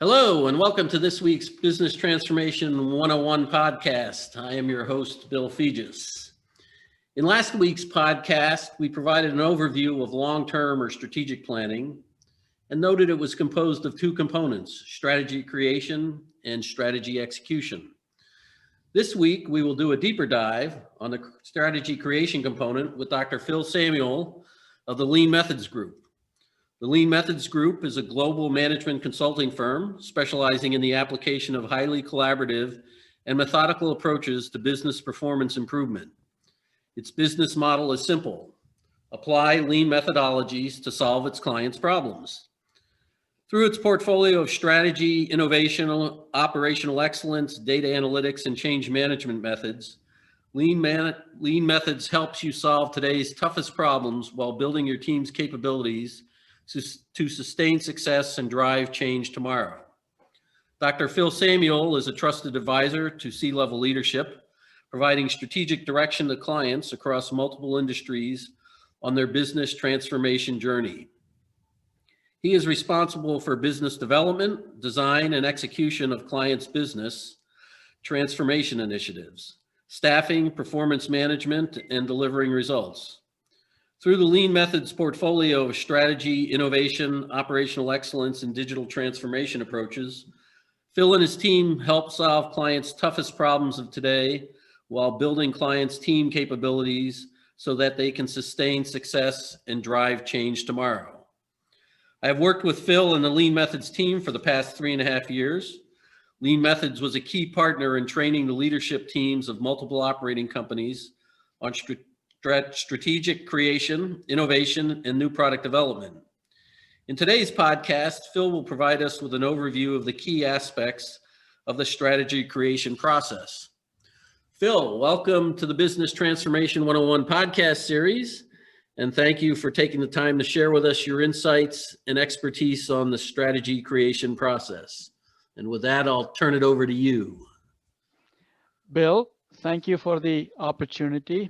Hello, and welcome to this week's Business Transformation 101 podcast. I am your host, Bill Fegis. In last week's podcast, we provided an overview of long-term or strategic planning and noted it was composed of two components, strategy creation and strategy execution. This week, we will do a deeper dive on the strategy creation component with Dr. Phil Samuel of the Lean Methods Group. The Lean Methods Group is a global management consulting firm specializing in the application of highly collaborative and methodical approaches to business performance improvement. Its business model is simple: apply lean methodologies to solve its clients' problems. Through its portfolio of strategy, innovation, operational excellence, data analytics, and change management methods, Lean Methods helps you solve today's toughest problems while building your team's capabilities to sustain success and drive change tomorrow. Dr. Phil Samuel is a trusted advisor to C-level leadership, providing strategic direction to clients across multiple industries on their business transformation journey. He is responsible for business development, design, and execution of clients' business transformation initiatives, staffing, performance management, and delivering results. Through the Lean Methods portfolio of strategy, innovation, operational excellence, and digital transformation approaches, Phil and his team help solve clients' toughest problems of today while building clients' team capabilities so that they can sustain success and drive change tomorrow. I have worked with Phil and the Lean Methods team for the past 3.5 years. Lean Methods was a key partner in training the leadership teams of multiple operating companies on strategic creation, innovation, and new product development. In today's podcast, Phil will provide us with an overview of the key aspects of the strategy creation process. Phil, welcome to the Business Transformation 101 podcast series, and thank you for taking the time to share with us your insights and expertise on the strategy creation process. And with that, I'll turn it over to you. Bill, thank you for the opportunity.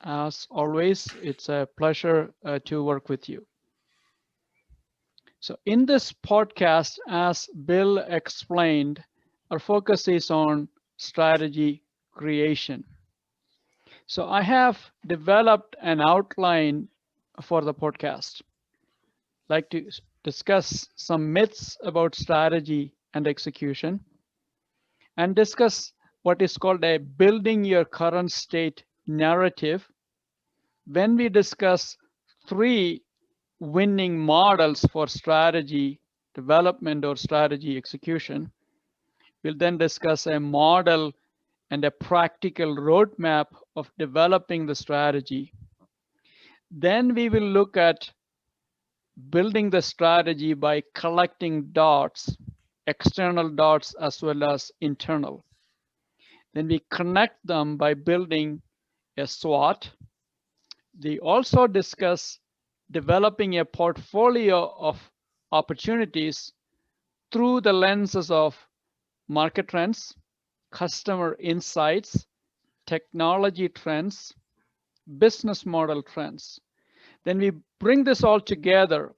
As always, it's a pleasure to work with you. So in this podcast, as Bill explained, our focus is on strategy creation. So I have developed an outline for the podcast. I'd like to discuss some myths about strategy and execution and discuss what is called a building your current state narrative. When we discuss 3 winning models for strategy development or strategy execution, we'll then discuss a model and a practical roadmap of developing the strategy. Then we will look at building the strategy by collecting dots, external dots as well as internal. Then we connect them by building a SWOT. They also discuss developing a portfolio of opportunities through the lenses of market trends, customer insights, technology trends, business model trends. Then we bring this all together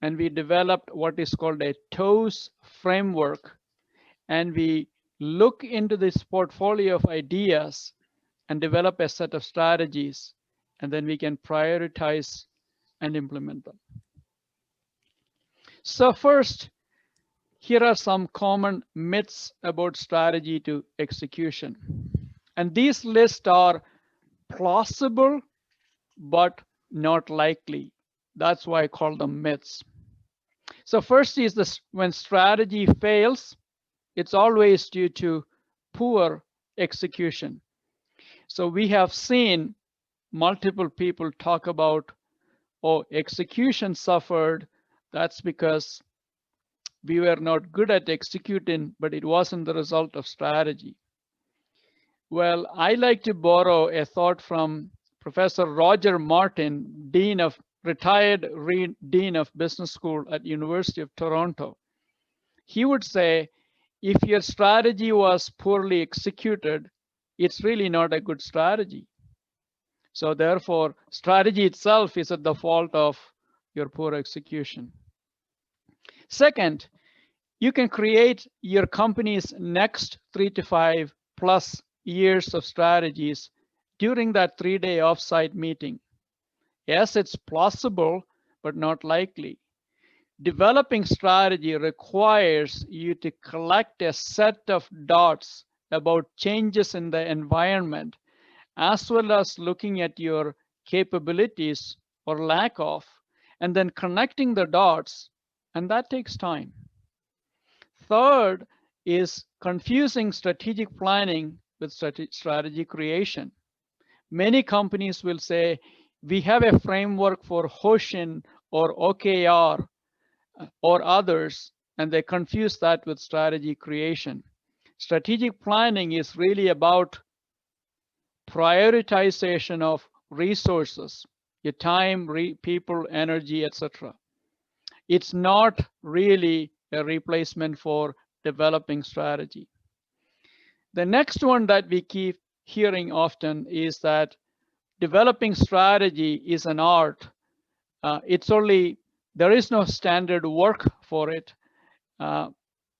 and we developed what is called a TOES framework, and we look into this portfolio of ideas and develop a set of strategies, and then we can prioritize and implement them. So first, here are some common myths about strategy to execution. And these lists are plausible, but not likely. That's why I call them myths. So first is this: when strategy fails, it's always due to poor execution. So we have seen multiple people talk about, oh, execution suffered. That's because we were not good at executing, but it wasn't the result of strategy. Well, I like to borrow a thought from Professor Roger Martin, retired Dean of Business School at University of Toronto. He would say, if your strategy was poorly executed, it's really not a good strategy. So therefore, strategy itself is at the fault of your poor execution. Second, You can create your company's next 3 to 5 plus years of strategies during that 3-day offsite meeting. Yes, it's plausible, but not likely. Developing strategy requires you to collect a set of dots about changes in the environment, as well as looking at your capabilities or lack of, and then connecting the dots, and that takes time. Third is confusing strategic planning with strategy creation. Many companies will say, we have a framework for Hoshin or OKR or others, and they confuse that with strategy creation. Strategic planning is really about prioritization of resources, your time, people, energy, etc. It's not really a replacement for developing strategy. The next one that we keep hearing often is that developing strategy is an art. There is no standard work for it.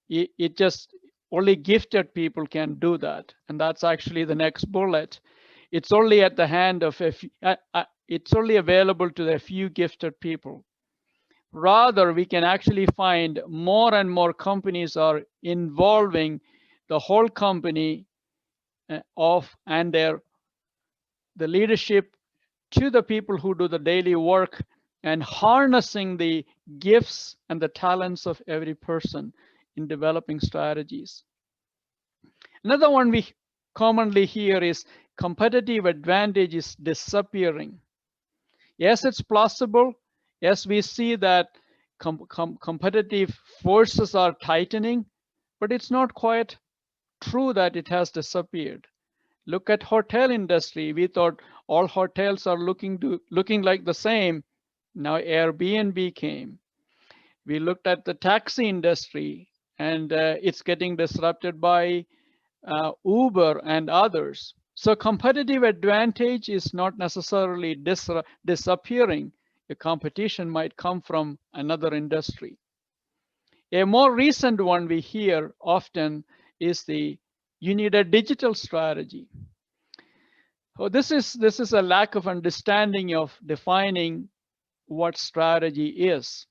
It just only gifted people can do that. And that's actually the next bullet. It's only at the hand of it's only available to a few gifted people. Rather, we can actually find more and more companies are involving the whole company and the leadership to the people who do the daily work and harnessing the gifts and the talents of every person in developing strategies. Another one we commonly hear is competitive advantage is disappearing. Yes, it's plausible. Yes, we see that competitive forces are tightening, but it's not quite true that it has disappeared. Look at hotel industry. We thought all hotels are looking like the same. Now Airbnb came. We looked at the taxi industry, and it's getting disrupted by Uber and others. So competitive advantage is not necessarily disappearing. The competition might come from another industry. A more recent one we hear often is you need a digital strategy. Oh, this is a lack of understanding of defining what strategy is.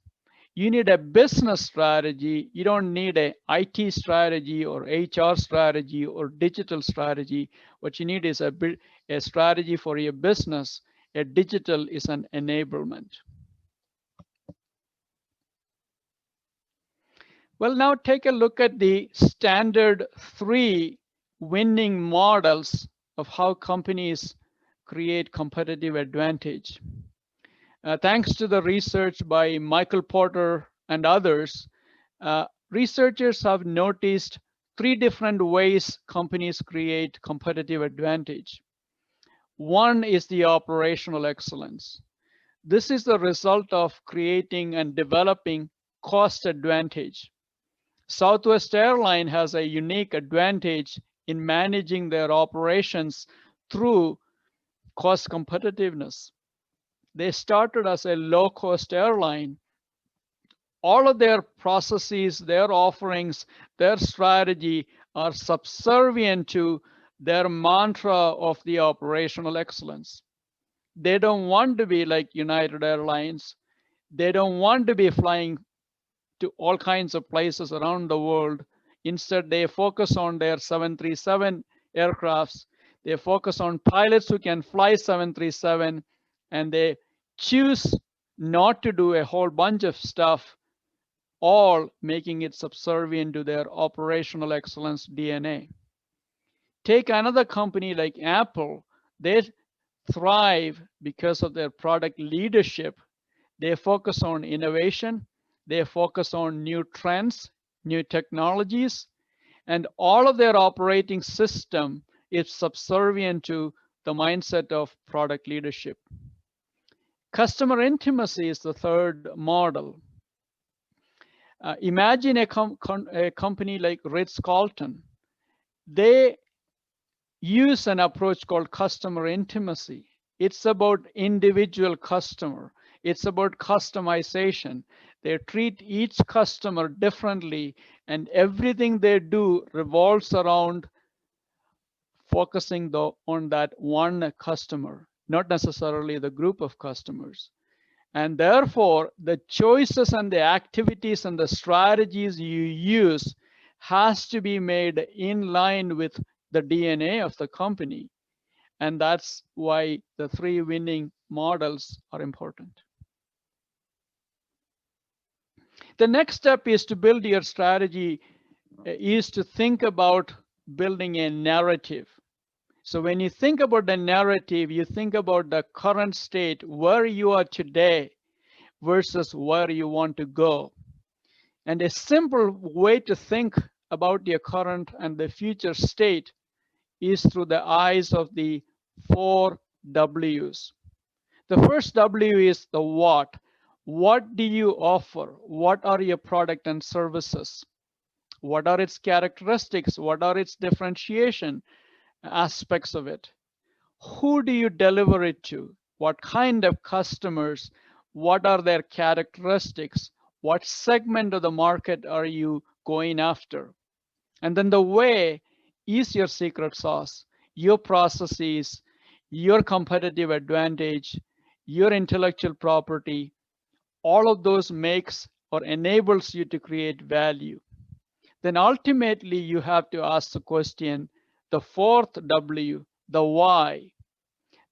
You need a business strategy. You don't need a IT strategy or HR strategy or digital strategy. What you need is a strategy for your business. A digital is an enablement. Well, now take a look at the standard 3 winning models of how companies create competitive advantage. Thanks to the research by Michael Porter and others, researchers have noticed 3 different ways companies create competitive advantage. One is the operational excellence. This is the result of creating and developing cost advantage. Southwest Airlines has a unique advantage in managing their operations through cost competitiveness. They started as a low-cost airline. All of their processes, their offerings, their strategy are subservient to their mantra of the operational excellence. They don't want to be like United Airlines. They don't want to be flying to all kinds of places around the world. Instead, they focus on their 737 aircrafts. They focus on pilots who can fly 737, and they choose not to do a whole bunch of stuff, all making it subservient to their operational excellence DNA. Take another company like Apple. They thrive because of their product leadership. They focus on innovation. They focus on new trends, new technologies, and all of their operating system is subservient to the mindset of product leadership. Customer intimacy is the third model. Imagine a company like Ritz-Carlton. They use an approach called customer intimacy. It's about individual customer. It's about customization. They treat each customer differently, and everything they do revolves around focusing on that one customer, not necessarily the group of customers. And therefore, the choices and the activities and the strategies you use has to be made in line with the DNA of the company. And that's why the 3 winning models are important. The next step is to build your strategy, is to think about building a narrative. So when you think about the narrative, you think about the current state, where you are today versus where you want to go. And a simple way to think about your current and the future state is through the eyes of the 4 W's. The first W is the what. What do you offer? What are your product and services? What are its characteristics? What are its differentiation aspects of it? Who do you deliver it to? What kind of customers? What are their characteristics? What segment of the market are you going after? And then the way is your secret sauce, your processes, your competitive advantage, your intellectual property. All of those makes or enables you to create value. Then ultimately you have to ask the question, the 4th W, the why.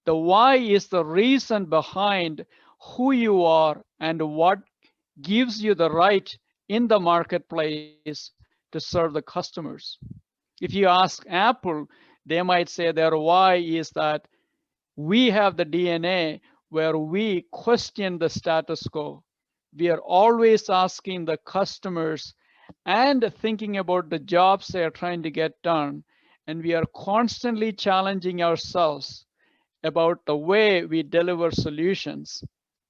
The why is the reason behind who you are and what gives you the right in the marketplace to serve the customers. If you ask Apple, they might say their why is that we have the DNA where we question the status quo. We are always asking the customers and thinking about the jobs they are trying to get done. And we are constantly challenging ourselves about the way we deliver solutions.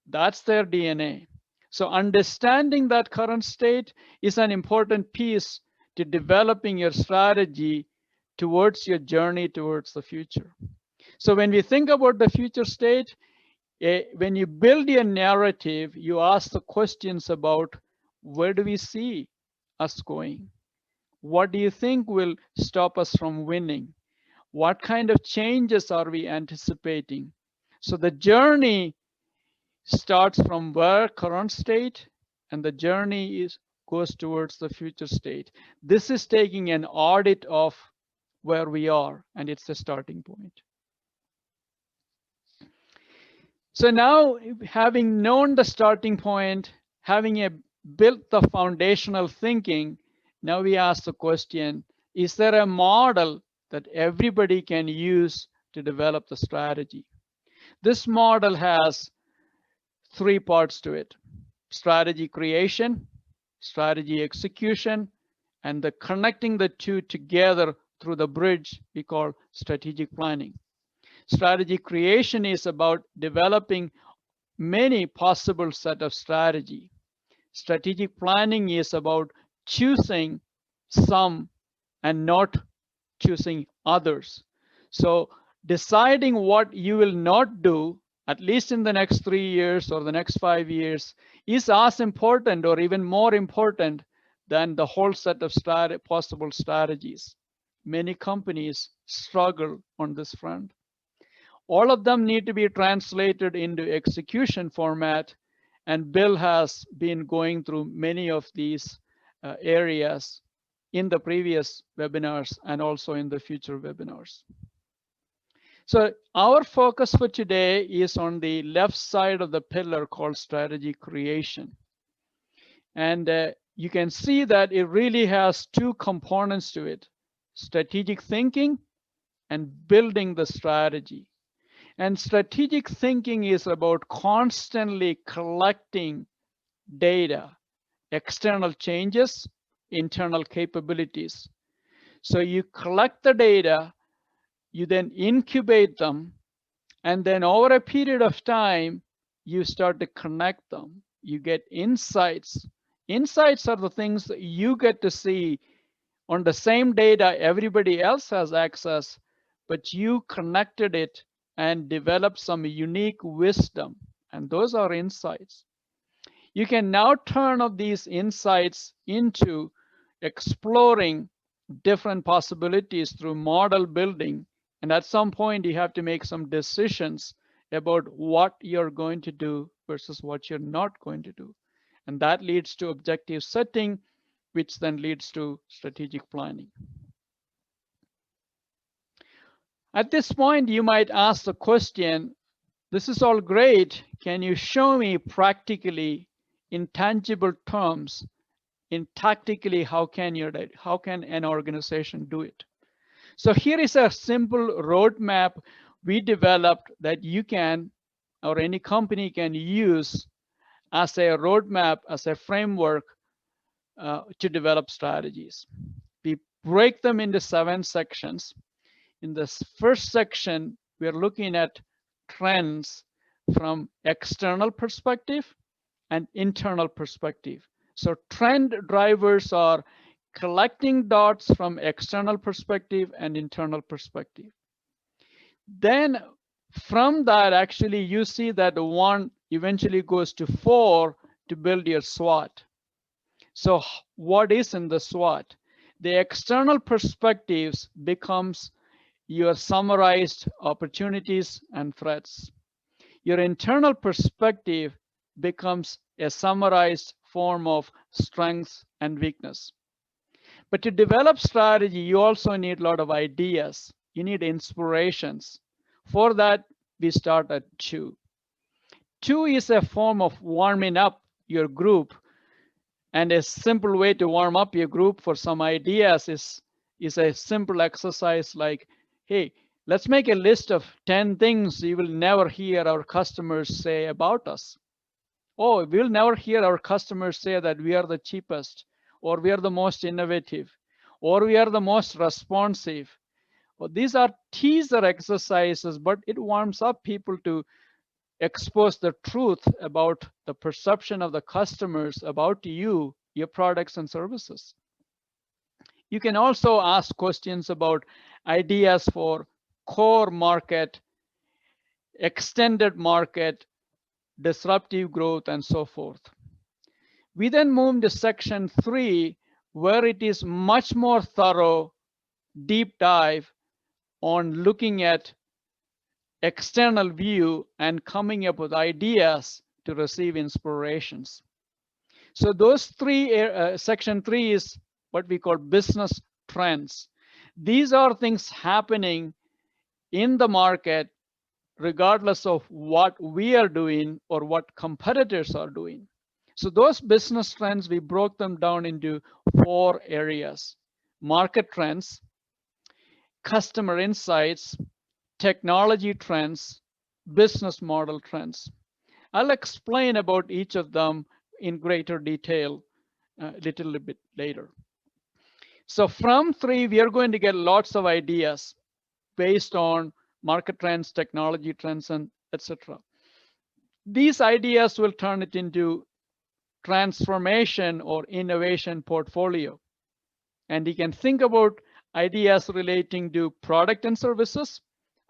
That's their DNA. So understanding that current state is an important piece to developing your strategy towards your journey towards the future. So when we think about the future state, when you build your narrative, you ask the questions about where do we see us going? What do you think will stop us from winning? What kind of changes are we anticipating? So the journey starts from where current state, and the journey goes towards the future state. This is taking an audit of where we are, and it's the starting point. So now, having known the starting point, having built the foundational thinking, now we ask the question, is there a model that everybody can use to develop the strategy? This model has 3 parts to it: strategy creation, strategy execution, and the connecting the 2 together through the bridge we call strategic planning. Strategy creation is about developing many possible set of strategy. Strategic planning is about choosing some and not choosing others. So deciding what you will not do, at least in the next 3 years or the next 5 years, is as important or even more important than the whole set of possible strategies. Many companies struggle on this front. All of them need to be translated into execution format, and Bill has been going through many of these areas in the previous webinars and also in the future webinars. So our focus for today is on the left side of the pillar called strategy creation. And you can see that it really has 2 components to it: strategic thinking and building the strategy. And strategic thinking is about constantly collecting data, external changes, internal capabilities. So you collect the data, you then incubate them, and then over a period of time, you start to connect them. You get insights. Insights are the things that you get to see on the same data everybody else has access, but you connected it and developed some unique wisdom And those are insights. You can now turn of these insights into exploring different possibilities through model building. And at some point, you have to make some decisions about what you're going to do versus what you're not going to do. And that leads to objective setting, which then leads to strategic planning. At this point, you might ask the question, this is all great. Can you show me practically in tangible terms, in tactically, how can an organization do it? So here is a simple roadmap we developed that you can, or any company can use as a roadmap, as a framework to develop strategies. We break them into 7 sections. In this first section, we're looking at trends from external perspective and internal perspective. So trend drivers are collecting dots from external perspective and internal perspective. Then from that, actually, you see that 1 eventually goes to 4 to build your SWOT. So what is in the SWOT? The external perspectives becomes your summarized opportunities and threats. Your internal perspective becomes a summarized form of strengths and weakness. But to develop strategy, you also need a lot of ideas. You need inspirations. For that, we start at 2. 2 is a form of warming up your group. And a simple way to warm up your group for some ideas is a simple exercise like, hey, let's make a list of 10 things you will never hear our customers say about us. Oh, we'll never hear our customers say that we are the cheapest, or we are the most innovative, or we are the most responsive. Well, these are teaser exercises, but it warms up people to expose the truth about the perception of the customers about you, your products and services. You can also ask questions about ideas for core market, extended market, disruptive growth, and so forth. We then move to section 3, where it is much more thorough, deep dive on looking at external view and coming up with ideas to receive inspirations. So those 3, section 3 is what we call business trends. These are things happening in the market regardless of what we are doing or what competitors are doing. So those business trends, we broke them down into 4 areas: market trends, customer insights, technology trends, business model trends. I'll explain about each of them in greater detail a little bit later. So from 3, we are going to get lots of ideas based on market trends, technology trends, and etc. These ideas will turn it into transformation or innovation portfolio. And you can think about ideas relating to product and services,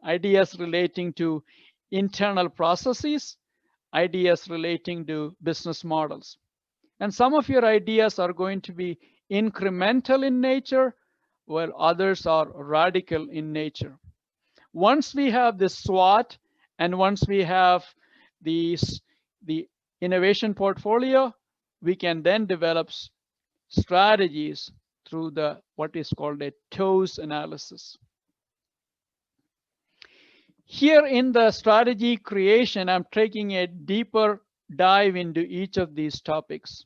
ideas relating to internal processes, ideas relating to business models. And some of your ideas are going to be incremental in nature, while others are radical in nature. Once we have this SWOT, and once we have the innovation portfolio, we can then develop strategies through what is called a TOES analysis. Here in the strategy creation, I'm taking a deeper dive into each of these topics.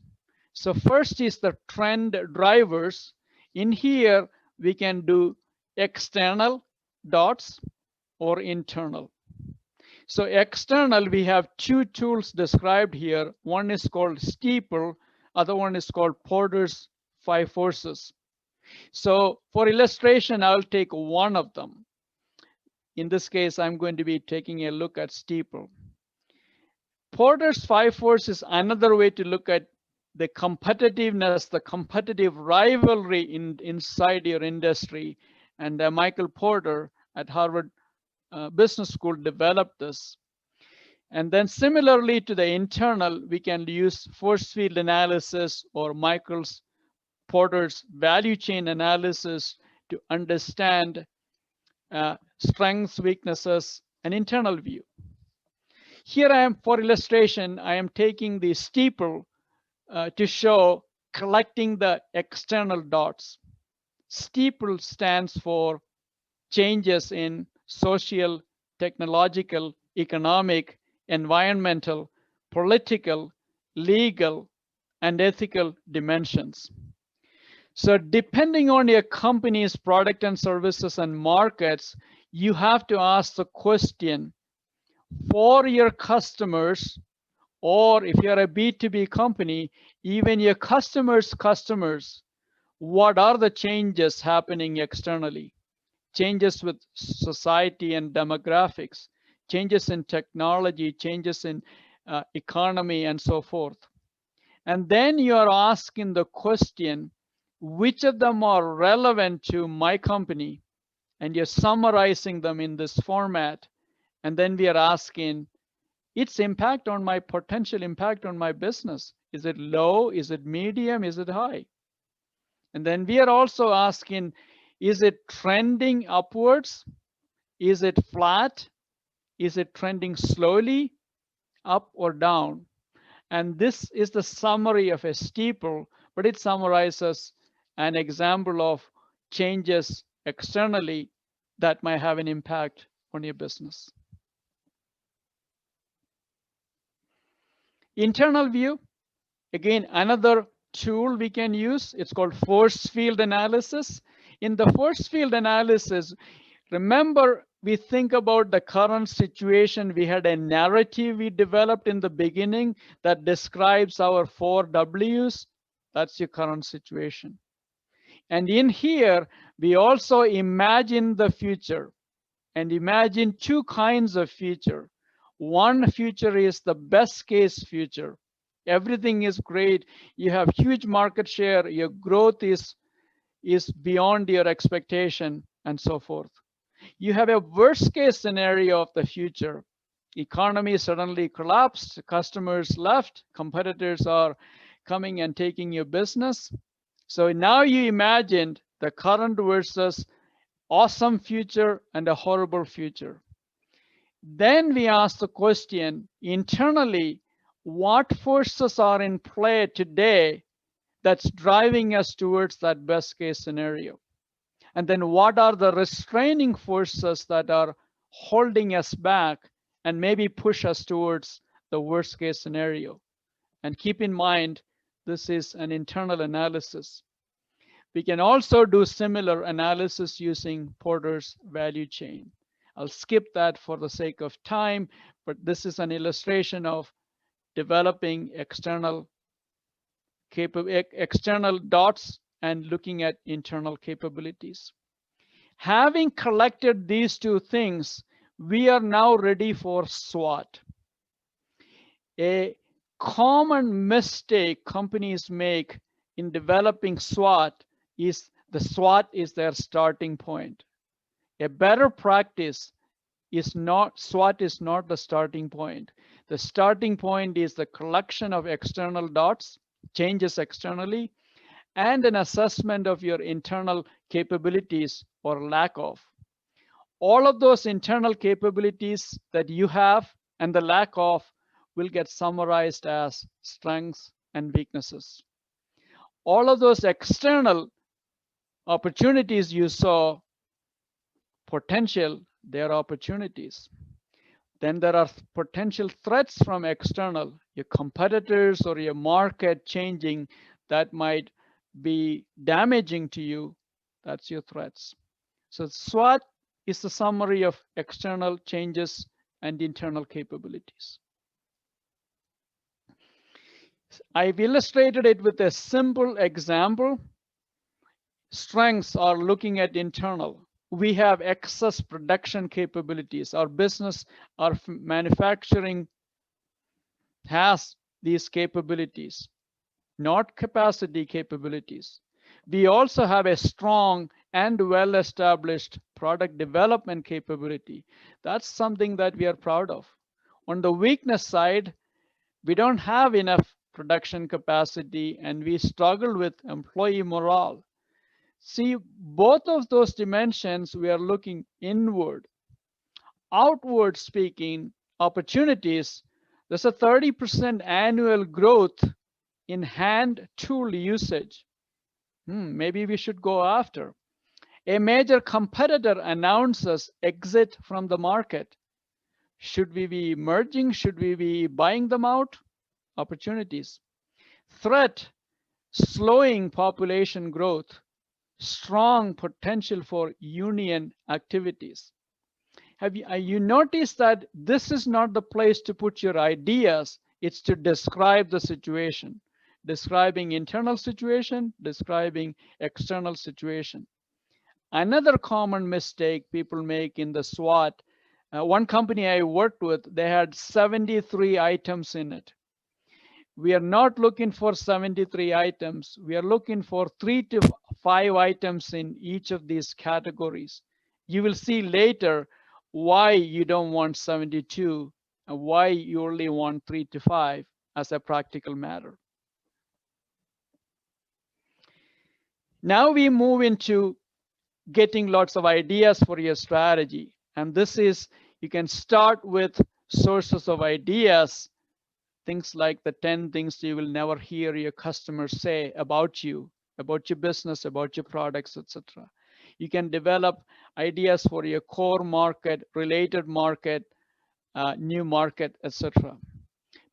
So first is the trend drivers. In here, we can do external dots or internal. So external, we have 2 tools described here. One is called Steeple, other one is called Porter's 5 forces. So for illustration, I'll take one of them. In this case, I'm going to be taking a look at Steeple. Porter's 5 forces is another way to look at the competitiveness, the competitive rivalry inside your industry. And Michael Porter at Harvard Business School developed this. And then similarly to the internal, we can use force field analysis or Michael Porter's value chain analysis to understand strengths, weaknesses, and internal view. Here I am, for illustration, I am taking the Steeple to show collecting the external dots. Steeple stands for changes in social, technological, economic, environmental, political, legal, and ethical dimensions. So depending on your company's product and services and markets, you have to ask the question for your customers, or if you're a B2B company, even your customers' customers, what are the changes happening externally? Changes with society and demographics, changes in technology, changes in economy, and so forth. And then you are asking the question, which of them are relevant to my company? And you're summarizing them in this format. And then we are asking its impact on my potential impact on my business. Is it low? Is it medium? Is it high? And then we are also asking, is it trending upwards? Is it flat? Is it trending slowly up or down? And this is the summary of a steeple, but it summarizes an example of changes externally that might have an impact on your business. Internal view, again, another tool we can use. It's called force field analysis. In the force field analysis, remember, we think about the current situation. We had a narrative we developed in the beginning that describes our 4 Ws. That's your current situation. And in here, we also imagine the future and imagine 2 kinds of future. One future is the best case future. Everything is great. You have huge market share. Your growth is beyond your expectation, and so forth. You have a worst case scenario of the future. Economy suddenly collapsed, customers left, competitors are coming and taking your business. So now you imagined the current versus awesome future and a horrible future. Then we ask the question internally, what forces are in play today that's driving us towards that best case scenario? And then what are the restraining forces that are holding us back and maybe push us towards the worst case scenario? And keep in mind, this is an internal analysis. We can also do similar analysis using Porter's value chain. I'll skip that for the sake of time, but this is an illustration of developing external dots and looking at internal capabilities. Having collected these 2 things, we are now ready for SWOT. A common mistake companies make in developing SWOT is the SWOT is their starting point. A better practice is not, SWOT is not the starting point. The starting point is the collection of external dots, changes externally, and an assessment of your internal capabilities or lack of. All of those internal capabilities that you have and the lack of will get summarized as strengths and weaknesses. All of those external opportunities you saw, potential, they are opportunities. Then there are potential threats from external, your competitors or your market changing that might be damaging to you. That's your threats. So SWOT is the summary of external changes and internal capabilities. I've illustrated it with a simple example. Strengths are looking at internal. We have excess production capabilities. Our business, our manufacturing has these capabilities, not capacity capabilities. We also have a strong and well-established product development capability. That's something that we are proud of. On the weakness side, we don't have enough production capacity and we struggle with employee morale. See, both of those dimensions, we are looking inward. Outward speaking, opportunities, there's a 30% annual growth in hand tool usage. Maybe we should go after. A major competitor announces exit from the market. Should we be merging? Should we be buying them out? Opportunities. Threat, slowing population growth, strong potential for union activities. Have you noticed that this is not the place to put your ideas, it's to describe the situation, describing internal situation, describing external situation. Another common mistake people make in the SWOT, one company I worked with, they had 73 items in it. We are not looking for 73 items. We are looking for 3 to 5 items in each of these categories. You will see later why you don't want 72 and why you only want 3 to 5 as a practical matter. Now we move into getting lots of ideas for your strategy. And this is, you can start with sources of ideas, things like the 10 things you will never hear your customers say about you, about your business, about your products, etc. You can develop ideas for your core market, related market, new market, etc.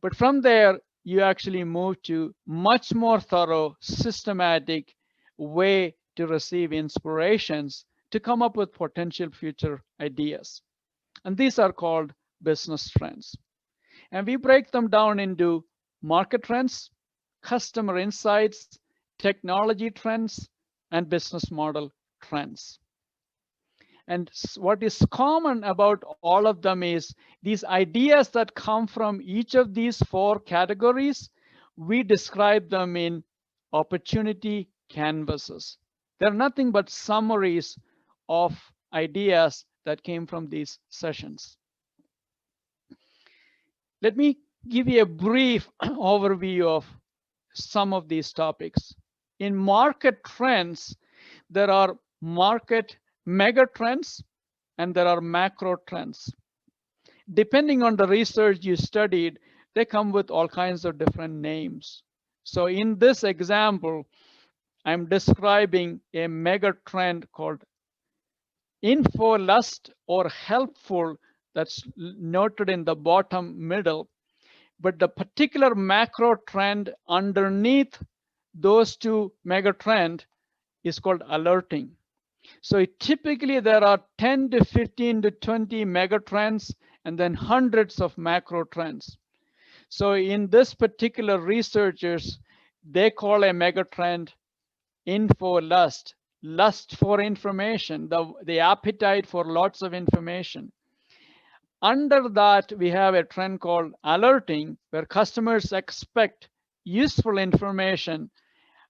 But from there, you actually move to much more thorough, systematic way to receive inspirations to come up with potential future ideas. And these are called business trends. And we break them down into market trends, customer insights, technology trends, and business model trends. And what is common about all of them is these ideas that come from each of these 4 categories, we describe them in opportunity canvases. They're nothing but summaries of ideas that came from these sessions. Let me give you a brief overview of some of these topics. In market trends, there are market mega trends and there are macro trends. Depending on the research you studied, they come with all kinds of different names. So in this example, I'm describing a mega trend called info lust or helpful, that's noted in the bottom middle. But the particular macro trend underneath those 2 mega trend is called alerting. So typically there are 10 to 15 to 20 mega trends and then hundreds of macro trends. So in this particular researchers, they call a mega trend info lust, lust for information, the appetite for lots of information. Under that, we have a trend called alerting, where customers expect useful information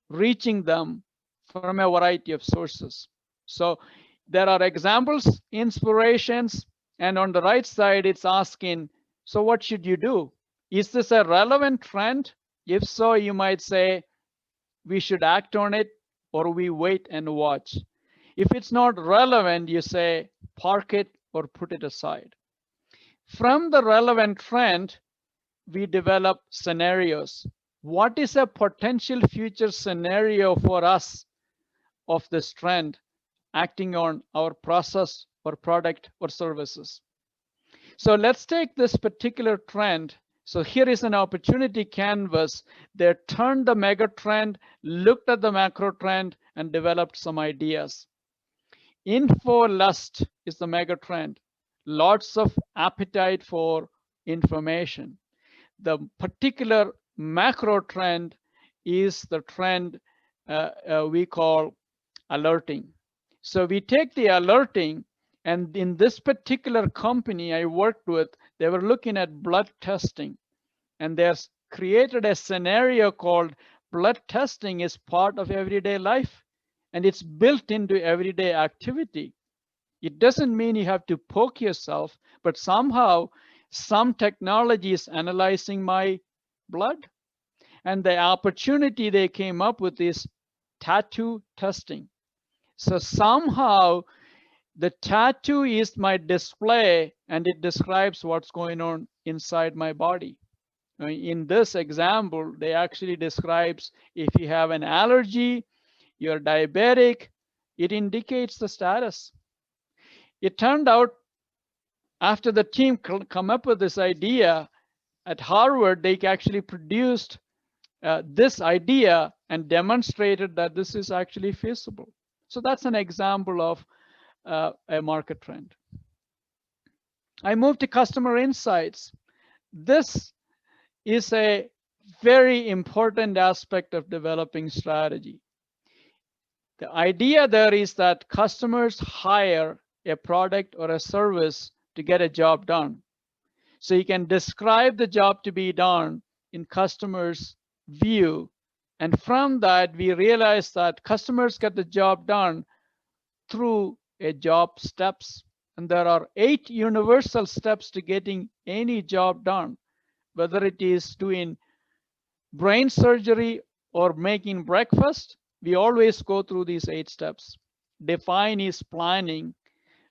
reaching them from a variety of sources. So there are examples, inspirations, and on the right side, it's asking, so what should you do? Is this a relevant trend? If so, you might say, we should act on it, or we wait and watch. If it's not relevant, you say, park it or put it aside. From the relevant trend, we develop scenarios. What is a potential future scenario for us of this trend acting on our process or product or services? So let's take this particular trend. So here is an opportunity canvas. They turned the mega trend, looked at the macro trend, and developed some ideas. Info lust is the mega trend. Lots of appetite for information. The particular macro trend is the trend we call alerting. So we take the alerting, and in this particular company I worked with, they were looking at blood testing, and they created a scenario called blood testing is part of everyday life, and it's built into everyday activity. It doesn't mean you have to poke yourself, but somehow Some technology is analyzing my blood. And the opportunity they came up with is tattoo testing. So somehow the tattoo is my display and it describes what's going on inside my body. In this example, they actually describes if you have an allergy, you're diabetic, it indicates the status. It turned out after the team come up with this idea at Harvard, they actually produced this idea and demonstrated that this is actually feasible. So that's an example of a market trend. I move to customer insights. This is a very important aspect of developing strategy. The idea there is that customers hire a product or a service to get a job done. So you can describe the job to be done in customers' view. And from that, we realize that customers get the job done through a job steps. And there are 8 universal steps to getting any job done, whether it is doing brain surgery or making breakfast. We always go through these 8 steps. Define is planning,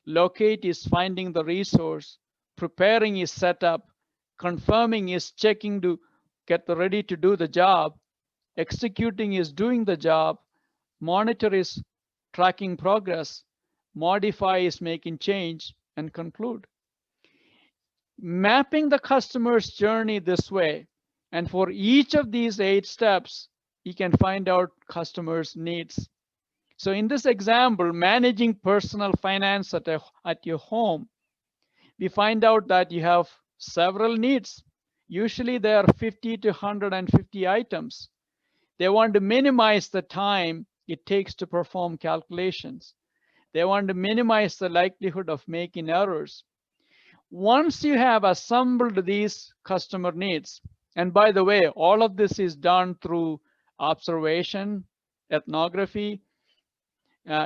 locate is finding the resource, preparing is setup, confirming is checking to get ready to do the job, executing is doing the job, monitor is tracking progress, modify is making change, and conclude. Mapping the customer's journey this way, and for each of these 8 steps, you can find out customers' needs. So in this example, managing personal finance at your home, we find out that you have several needs. Usually there are 50 to 150 items. They want to minimize the time it takes to perform calculations. They want to minimize the likelihood of making errors. Once you have assembled these customer needs, and by the way, all of this is done through observation, ethnography,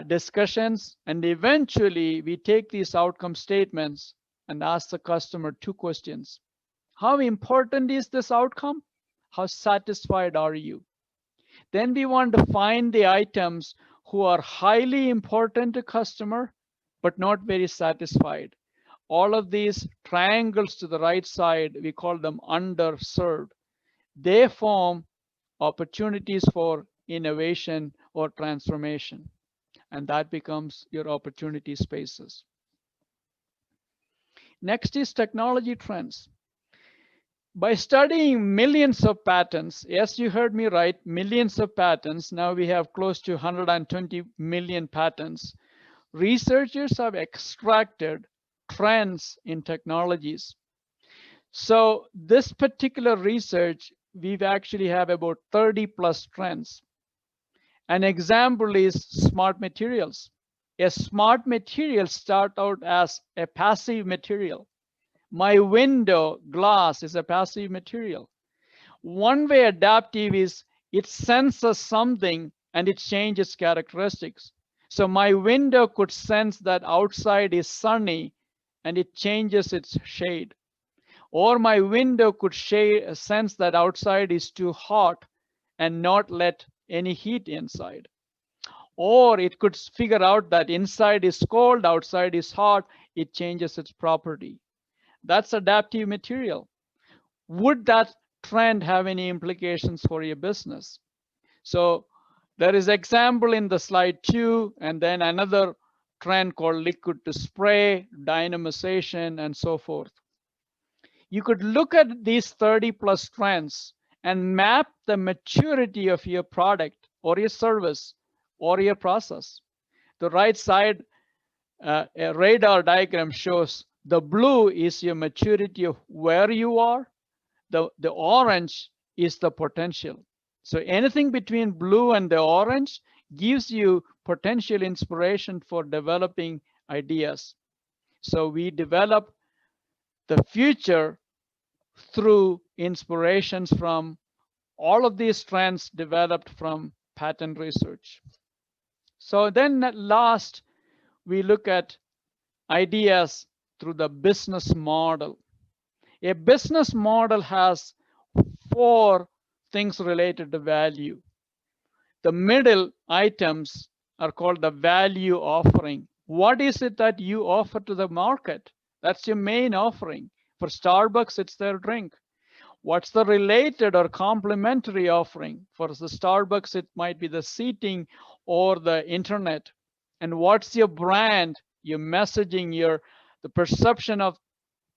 discussions, and eventually we take these outcome statements and ask the customer 2 questions. How important is this outcome? How satisfied are you? Then we want to find the items who are highly important to customer, but not very satisfied. All of these triangles to the right side, we call them underserved. They form opportunities for innovation or transformation, and that becomes your opportunity spaces. Next is technology trends. By studying millions of patents, yes, you heard me right, millions of patents. Now we have close to 120 million patents. Researchers have extracted trends in technologies. So this particular research, we've actually have about 30 plus trends. An example is smart materials. A smart material start out as a passive material. My window glass is a passive material. One way adaptive is it senses something and it changes characteristics. So my window could sense that outside is sunny and it changes its shade. Or my window could sense that outside is too hot and not let any heat inside. Or it could figure out that inside is cold, outside is hot, it changes its property. That's adaptive material. Would that trend have any implications for your business? So there is example in the slide 2, and then another trend called liquid to spray, dynamization, and so forth. You could look at these 30 plus trends and map the maturity of your product or your service or your process. The right side, a radar diagram shows the blue is your maturity of where you are. The orange is the potential. So anything between blue and the orange gives you potential inspiration for developing ideas. So we develop the future through inspirations from all of these trends developed from patent research. So then at last, we look at ideas through the business model. A business model has 4 things related to value. The middle items are called the value offering. What is it that you offer to the market? That's your main offering. For Starbucks, it's their drink. What's the related or complementary offering? For the Starbucks, it might be the seating or the internet. And what's your brand, your messaging, the perception of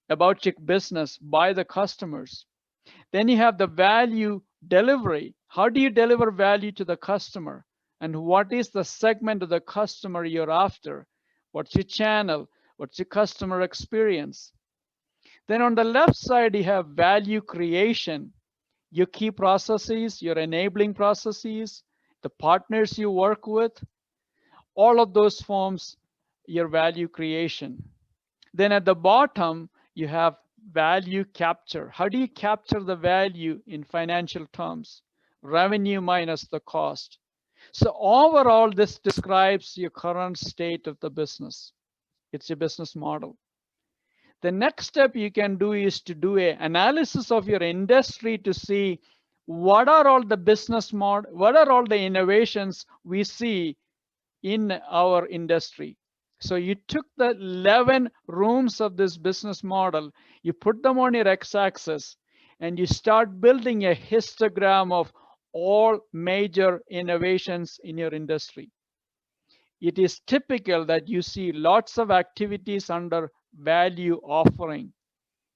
about your business by the customers? Then you have the value delivery. How do you deliver value to the customer? And what is the segment of the customer you're after? What's your channel? What's your customer experience? Then on the left side, you have value creation, your key processes, your enabling processes, the partners you work with, all of those forms your value creation. Then at the bottom, you have value capture. How do you capture the value in financial terms? Revenue minus the cost. So overall, this describes your current state of the business. It's your business model. The next step you can do is to do an analysis of your industry to see what are all the what are all the innovations we see in our industry. So you took the 11 rooms of this business model, you put them on your x-axis, and you start building a histogram of all major innovations in your industry. It is typical that you see lots of activities under value offering.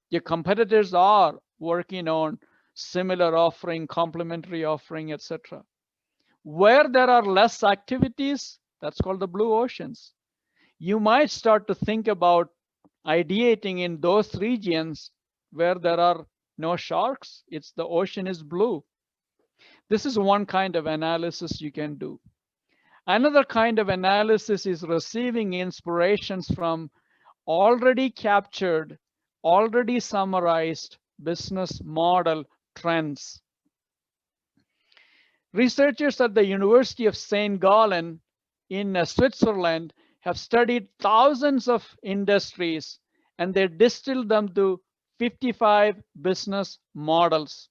Your competitors are working on similar offering, complementary offering, etc. Where there are less activities, that's called the blue oceans. You might start to think about ideating in those regions where there are no sharks. It's the ocean is blue. This is one kind of analysis you can do. Another kind of analysis is receiving inspirations from already captured, already summarized business model trends. Researchers at the University of St. Gallen in Switzerland have studied thousands of industries, and they distilled them to 55 business models.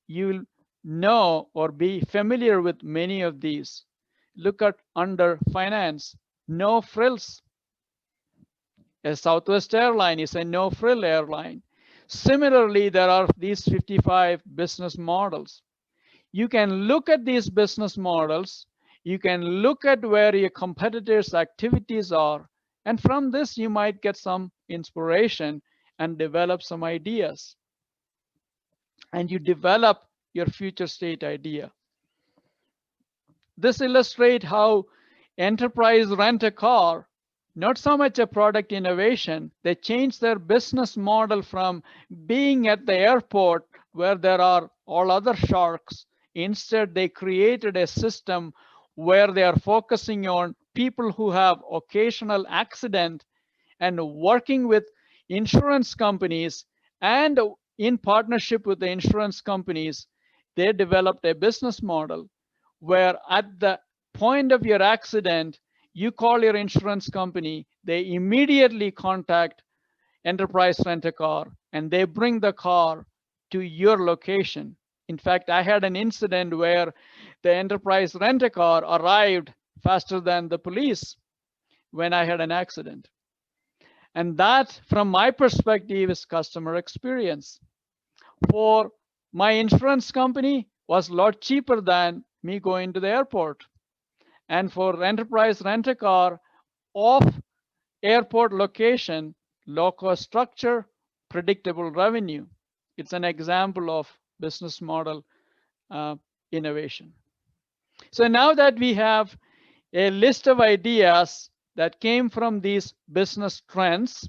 You'll know or be familiar with many of these. Look at under finance, no frills. A Southwest airline is a no-frill airline. Similarly, there are these 55 business models. You can look at these business models. You can look at where your competitors' activities are. And from this, you might get some inspiration and develop some ideas. And you develop your future state idea. This illustrates how enterprise rent-a-car, not so much a product innovation, they changed their business model from being at the airport where there are all other sharks. Instead, they created a system where they are focusing on people who have occasional accident and working with insurance companies, and in partnership with the insurance companies, they developed a business model where at the point of your accident, you call your insurance company, they immediately contact Enterprise Rent-A-Car, and they bring the car to your location. In fact, I had an incident where the Enterprise Rent-A-Car arrived faster than the police when I had an accident. And that, from my perspective, is customer experience. For my insurance company, was a lot cheaper than me going to the airport. And for Enterprise Rent-A-Car, off airport location, low cost structure, predictable revenue. It's an example of business model innovation. So now that we have a list of ideas that came from these business trends,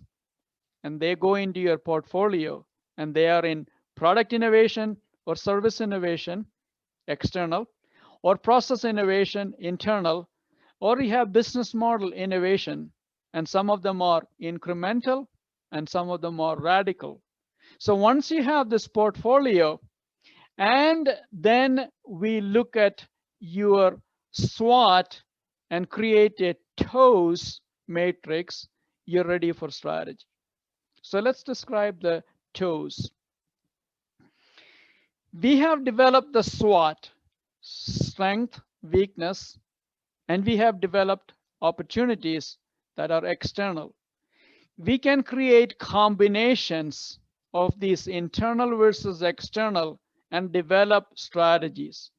and they go into your portfolio, and they are in product innovation or service innovation, external, or process innovation, internal, or you have business model innovation, and some of them are incremental and some of them are radical. So once you have this portfolio, and then we look at your SWOT and create a TOES matrix, you're ready for strategy. So let's describe the toes. We have developed the SWOT, strength, weakness, and we have developed opportunities that are external. We can create combinations of these internal versus external and develop strategies.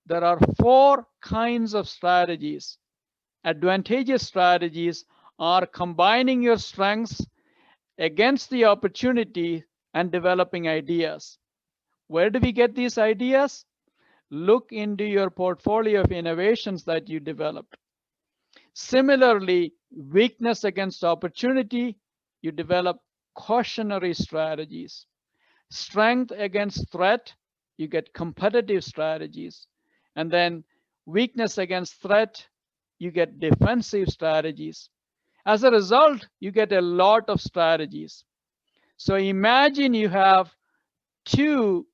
There are 4 kinds of strategies. Advantageous strategies are combining your strengths against the opportunity and developing ideas. Where do we get these ideas? Look into your portfolio of innovations that you developed. Similarly, weakness against opportunity, you develop cautionary strategies. Strength against threat, you get competitive strategies. And then weakness against threat, you get defensive strategies. As a result, you get a lot of strategies. So imagine you have 2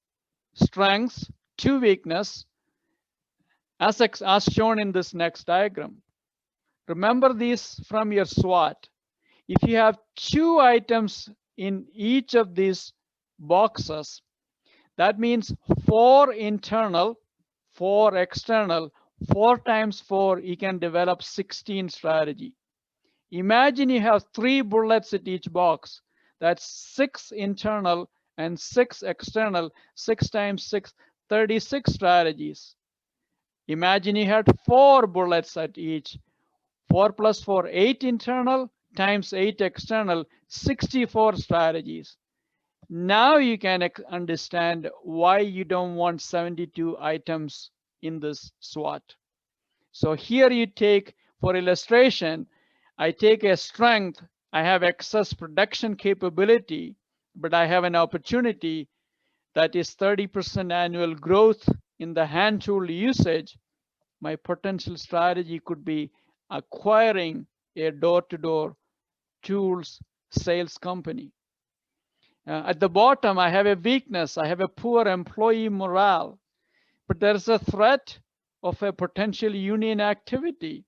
strengths, 2 weakness, as shown in this next diagram. Remember these from your SWOT. If you have 2 items in each of these boxes, that means 4 internal, 4 external, 4 times 4, you can develop 16 strategy. Imagine you have 3 bullets at each box. That's 6 internal and 6 external. 6 times 6, 36 strategies. Imagine you had 4 bullets at each. 4 plus 4, 8 internal times 8 external, 64 strategies. Now you can understand why you don't want 72 items in this SWOT. So here you take, for illustration, I take a strength, I have excess production capability, but I have an opportunity that is 30% annual growth in the hand tool usage. My potential strategy could be acquiring a door-to-door tools sales company. At the bottom, I have a weakness. I have a poor employee morale, but there's a threat of a potential union activity.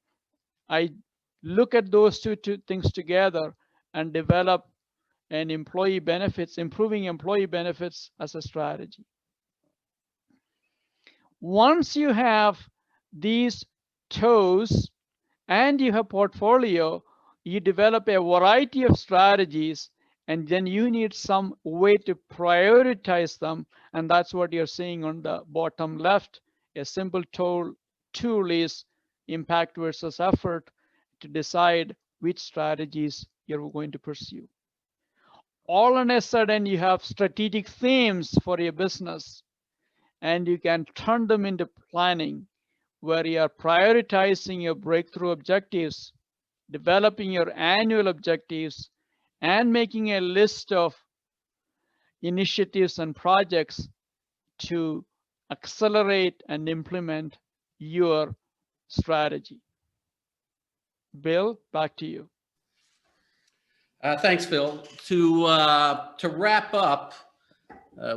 I look at those two things together and develop an employee benefits, improving employee benefits as a strategy. Once you have these toes and you have portfolio, you develop a variety of strategies, and then you need some way to prioritize them. And that's what you're seeing on the bottom left. A simple tool is impact versus effort to decide which strategies you're going to pursue. All on a sudden, you have strategic themes for your business, and you can turn them into planning, where you are prioritizing your breakthrough objectives, developing your annual objectives, and making a list of initiatives and projects to accelerate and implement your strategy. Bill, back to you. Thanks, Phil. To wrap up,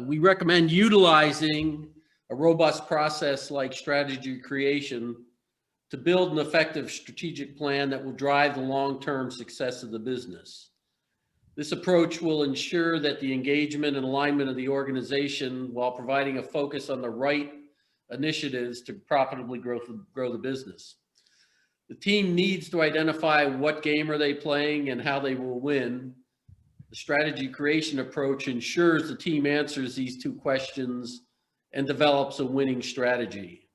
we recommend utilizing a robust process like strategy creation to build an effective strategic plan that will drive the long-term success of the business. This approach will ensure that the engagement and alignment of the organization, while providing a focus on the right initiatives to profitably grow the business. The team needs to identify what game are they playing and how they will win. The strategy creation approach ensures the team answers these 2 questions and develops a winning strategy.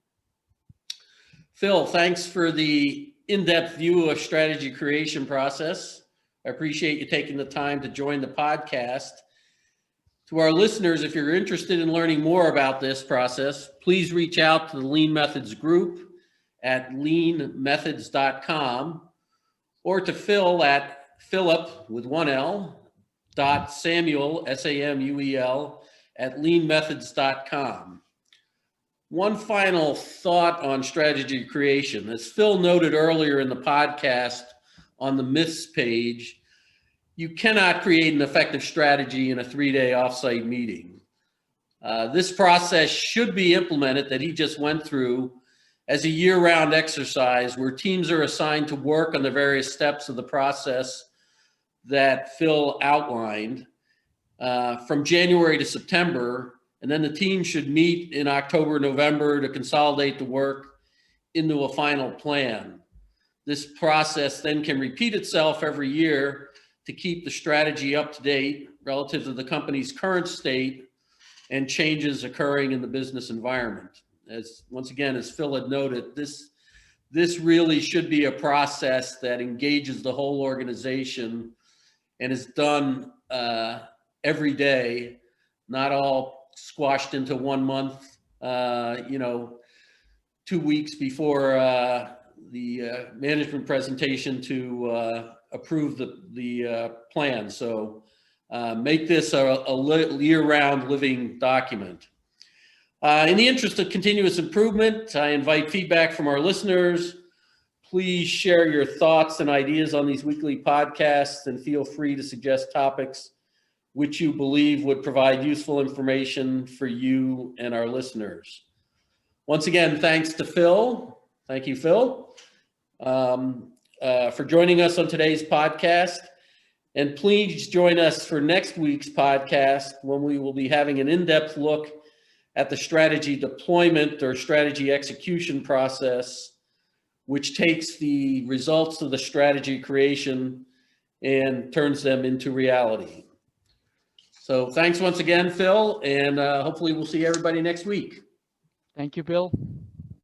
Phil, thanks for the in-depth view of strategy creation process. I appreciate you taking the time to join the podcast. To our listeners, if you're interested in learning more about this process, please reach out to the Lean Methods group at leanmethods.com or to Phil at Philip with 1 L .Samuel, Samuel at leanmethods.com. One final thought on strategy creation. As Phil noted earlier in the podcast on the myths page, you cannot create an effective strategy in a 3-day offsite meeting. This process should be implemented that he just went through as a year-round exercise where teams are assigned to work on the various steps of the process that Phil outlined. from January to September, and then the team should meet in October, November to consolidate the work into a final plan. This process then can repeat itself every year to keep the strategy up to date relative to the company's current state and changes occurring in the business environment. As once again, as Phil had noted, this really should be a process that engages the whole organization and is done every day, not all squashed into 1 month, 2 weeks before the management presentation to approve the plan. So make this a year-round living document. In the interest of continuous improvement, I invite feedback from our listeners. Please share your thoughts and ideas on these weekly podcasts, and feel free to suggest topics which you believe would provide useful information for you and our listeners. Once again, thanks to Phil. Thank you, Phil, for joining us on today's podcast. And please join us for next week's podcast, when we will be having an in-depth look at the strategy deployment or strategy execution process, which takes the results of the strategy creation and turns them into reality. So thanks once again, Phil, and hopefully we'll see everybody next week. Thank you, Bill.